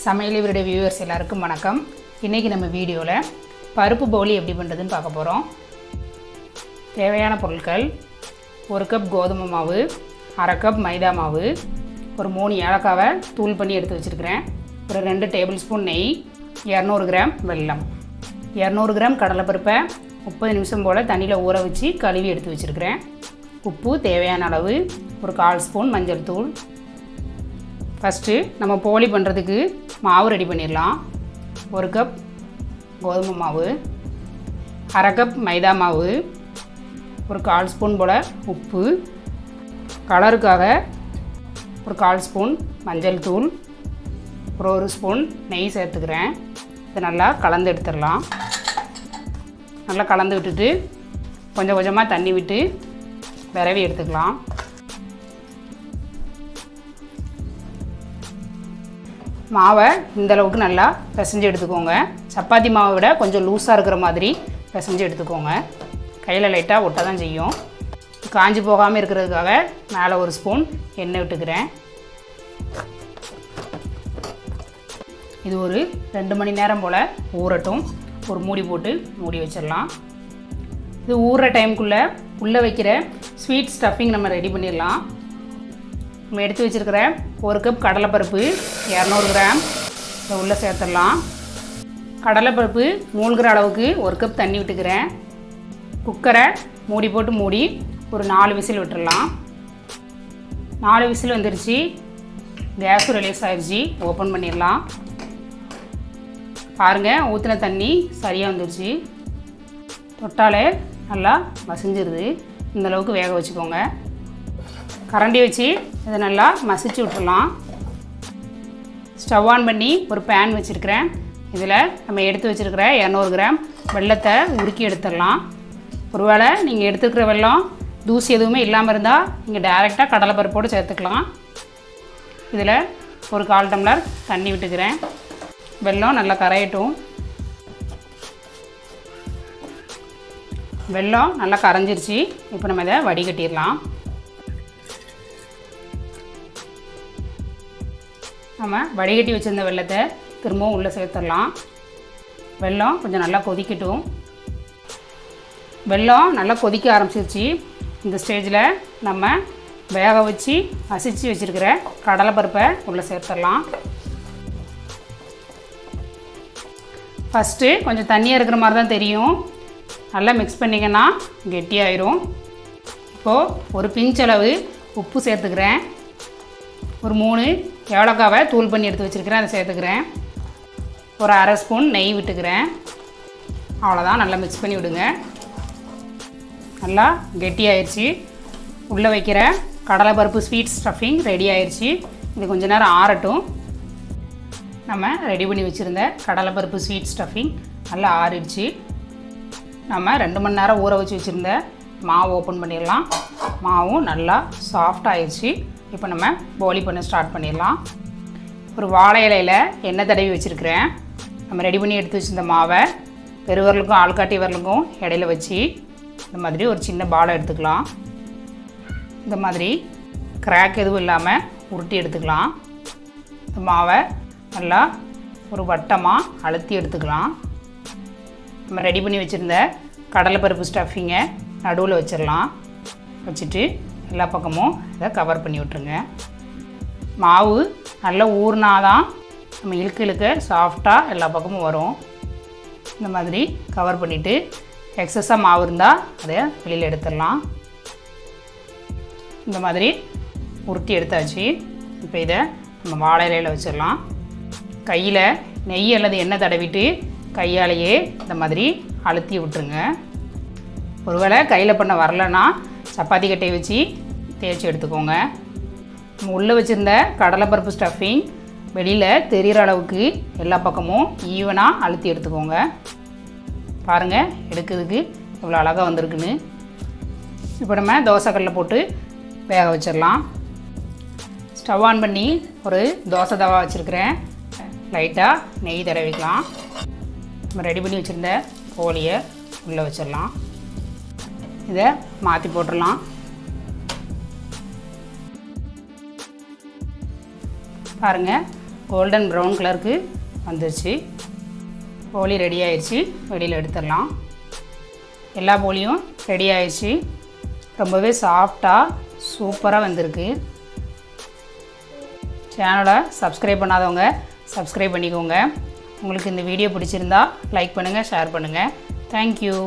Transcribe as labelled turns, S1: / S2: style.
S1: சமையல் இவருடைய வியூவர்ஸ் எல்லாருக்கும் வணக்கம். இன்றைக்கி நம்ம வீடியோவில் பருப்பு போலி எப்படி பண்ணுறதுன்னு பார்க்க போகிறோம். தேவையான பொருட்கள்: 1 கப் கோதுமை மாவு, அரை கப் மைதா மாவு, ஒரு 3 ஏலக்காவை தூள் பண்ணி எடுத்து வச்சுருக்கிறேன், ஒரு 2 டேபிள் ஸ்பூன் நெய், 200 கிராம் வெல்லம், 200 கிராம் கடலைப்பருப்பை 30 நிமிஷம் போல் தண்ணியில் ஊற வச்சு கழுவி எடுத்து வச்சுருக்கிறேன், உப்பு தேவையான அளவு, ஒரு 1/4 ஸ்பூன் மஞ்சள் தூள். ஃபஸ்ட்டு நம்ம போலி பண்ணுறதுக்கு மாவு ரெடி பண்ணிடலாம். 1 கப் கோதுமை மாவு, அரை கப் மைதா மாவு, ஒரு 1/4 ஸ்பூன் போல் உப்பு, கலருக்காக ஒரு 1/4 ஸ்பூன் மஞ்சள் தூள், ஒரு 1 ஸ்பூன் நெய் சேர்த்துக்கிறேன். இதை நல்லா கலந்து எடுத்துடலாம். நல்லா கலந்து விட்டுட்டு கொஞ்சம் கொஞ்சமாக தண்ணி விட்டு விரவி எடுத்துக்கலாம். மாவை இந்தளவுக்கு நல்லா பிசைஞ்சு எடுத்துக்கோங்க. சப்பாத்தி மாவை விட கொஞ்சம் லூஸாக இருக்கிற மாதிரி பிசைஞ்சு எடுத்துக்கோங்க. கையில் லைட்டாக ஒட்ட தான் செய்யும். காஞ்சி போகாமல் இருக்கிறதுக்காக மேலே 1 ஸ்பூன் எண்ணெய் விட்டுக்கிறேன். இது ஒரு 2 மணி நேரம் போல் ஊறட்டும். ஒரு மூடி போட்டு மூடி வச்சிடலாம். இது ஊறுற டைமுக்குள்ளே உள்ளே வைக்கிற ஸ்வீட் ஸ்டஃபிங் நம்ம ரெடி பண்ணிடலாம். நம்ம எடுத்து வச்சுருக்கிற 1 கப் கடலைப்பருப்பு 200 கிராம் இதை உள்ளே சேர்த்துடலாம். கடலைப்பருப்பு மூழ்கிற அளவுக்கு 1 கப் தண்ணி விட்டுக்கிறேன். குக்கரை மூடி போட்டு மூடி ஒரு 4 விசில் விட்டுடலாம். 4 விசில் வந்துருச்சு. கேஸும் ரிலீஸ் ஆகிடுச்சு. ஓப்பன் பண்ணிடலாம். பாருங்கள், ஊற்றின தண்ணி சரியாக வந்துருச்சு. தொட்டாலே நல்லா மசிஞ்சிருது. இந்தளவுக்கு வேக வச்சுக்கோங்க. கரண்டி வச்சு இதை நல்லா மசிச்சு விட்டுடலாம். ஸ்டவ் ஆன் பண்ணி ஒரு பேன் வச்சுருக்கிறேன். இதில் நம்ம எடுத்து வச்சுருக்கிற 200 கிராம் வெல்லத்தை உருக்கி எடுத்துடலாம். ஒருவேளை நீங்கள் எடுத்துக்கிற வெல்லம் தூசி எதுவுமே இல்லாமல் இருந்தால் நீங்கள் டைரெக்டாக கடலைப்பருப்போடு சேர்த்துக்கலாம். இதில் ஒரு 1/4 டம்ளர் தண்ணி விட்டுக்கிறேன். வெல்லம் நல்லா கரையட்டும். வெல்லம் நல்லா கரைஞ்சிருச்சு. இப்போ நம்ம இதை வடிகட்டிடலாம். நம்ம வடிகட்டி வச்சுருந்த வெல்லத்தை திரும்பவும் உள்ளே சேர்த்துடலாம். வெல்லம் கொஞ்சம் நல்லா கொதிக்கட்டும். வெல்லம் நல்லா கொதிக்க ஆரம்பிச்சிருச்சு. இந்த ஸ்டேஜில் நம்ம வேக வச்சு மசிச்சு வச்சுருக்கிற கடலைப்பருப்பை உள்ளே சேர்த்துடலாம். ஃபஸ்ட்டு கொஞ்சம் தண்ணியாக இருக்கிற மாதிரி தான் தெரியும். நல்லா மிக்ஸ் பண்ணிங்கன்னா கெட்டியாயிரும். இப்போது ஒரு பிஞ்சளவு உப்பு சேர்த்துக்கிறேன். ஒரு 3 ஏலக்காவை தூள் பண்ணி எடுத்து வச்சுருக்கிறேன், அதை சேர்த்துக்கிறேன். ஒரு அரை ஸ்பூன் நெய் விட்டுக்கிறேன். அவ்வளோதான். நல்லா மிக்ஸ் பண்ணி விடுங்க. நல்லா கெட்டியாயிடுச்சு. உள்ளே வைக்கிற கடலைப்பருப்பு ஸ்வீட் ஸ்டஃபிங் ரெடி ஆயிடுச்சு. இது கொஞ்சம் நேரம் ஆறட்டும். நம்ம ரெடி பண்ணி வச்சுருந்த கடலைப்பருப்பு ஸ்வீட் ஸ்டஃபிங் நல்லா ஆறிடுச்சு. நம்ம 2 மணி நேரம் ஊற வச்சு வச்சுருந்த மாவு ஓப்பன் பண்ணிடலாம். மாவும் நல்லா சாஃப்ட் ஆயிடுச்சு. இப்போ நம்ம போலி பண்ண ஸ்டார்ட் பண்ணிடலாம். ஒரு வாழை இலையில் எண்ணெய் தடவி வச்சுருக்கிறேன். நம்ம ரெடி பண்ணி எடுத்து வச்சுருந்த மாவை பெருவரலுக்கும் ஆள்காட்டி வரலுக்கும் இடையில வச்சு இந்த மாதிரி ஒரு சின்ன பாலை எடுத்துக்கலாம். இந்த மாதிரி கிராக் எதுவும் இல்லாமல் உருட்டி எடுத்துக்கலாம். இந்த மாவை நல்லா ஒரு வட்டமாக அழுத்தி எடுத்துக்கலாம். நம்ம ரெடி பண்ணி வச்சுருந்த கடலைப்பருப்பு ஸ்டஃபிங்கை நடுவில் வச்சிடலாம். வச்சுட்டு எல்லா பக்கமும் இதை கவர் பண்ணி விட்டுருங்க. மாவு நல்லா ஊறினாதான் நம்ம இழுக்க சாஃப்டாக எல்லா பக்கமும் வரும். இந்த மாதிரி கவர் பண்ணிவிட்டு எக்ஸஸாக மாவு இருந்தால் அதை வெளியில் எடுத்துடலாம். இந்த மாதிரி உருட்டி எடுத்தாச்சு. இப்போ இதை நம்ம வாழை இலையில் வச்சிடலாம். கையில் நெய் அல்லது எண்ணெய் தடவிட்டு கையாலேயே இந்த மாதிரி அழுத்தி விட்டுருங்க. ஒருவேளை கையில் பண்ண வரலன்னா சப்பாத்தி கட்டையை வச்சு தேய்ச்சி எடுத்துக்கோங்க. நம்ம உள்ளே வச்சுருந்த கடலைப்பருப்பு ஸ்டஃபிங் வெளியில் தெரிகிற அளவுக்கு எல்லா பக்கமும் ஈவனாக அழுத்தி எடுத்துக்கோங்க. பாருங்கள், எடுக்கிறதுக்கு இவ்வளோ அழகாக வந்திருக்குன்னு. இப்போ நம்ம தோசைக்கல்லில் போட்டு வேக வச்சிடலாம். ஸ்டவ் ஆன் பண்ணி ஒரு தோசை தவா வச்சுருக்கிறேன். லைட்டாக நெய் தடவிக்கலாம். நம்ம ரெடி பண்ணி வச்சுருந்த போலியை உள்ளே வச்சிடலாம். இதை மாற்றி போட்டுடலாம். பாருங்கள், கோல்டன் ப்ரௌன் கலருக்கு வந்துருச்சு. போலி ரெடி ஆயிடுச்சு. வெளியில் எடுத்துடலாம். எல்லா போலியும் ரெடி ஆயிடுச்சு. ரொம்பவே சாஃப்டாக சூப்பராக வந்திருக்கு. சேனலை சப்ஸ்கிரைப் பண்ணாதவங்க சப்ஸ்கிரைப் பண்ணிக்கோங்க. உங்களுக்கு இந்த வீடியோ பிடிச்சிருந்தா லைக் பண்ணுங்கள், ஷேர் பண்ணுங்கள். தேங்க்யூ.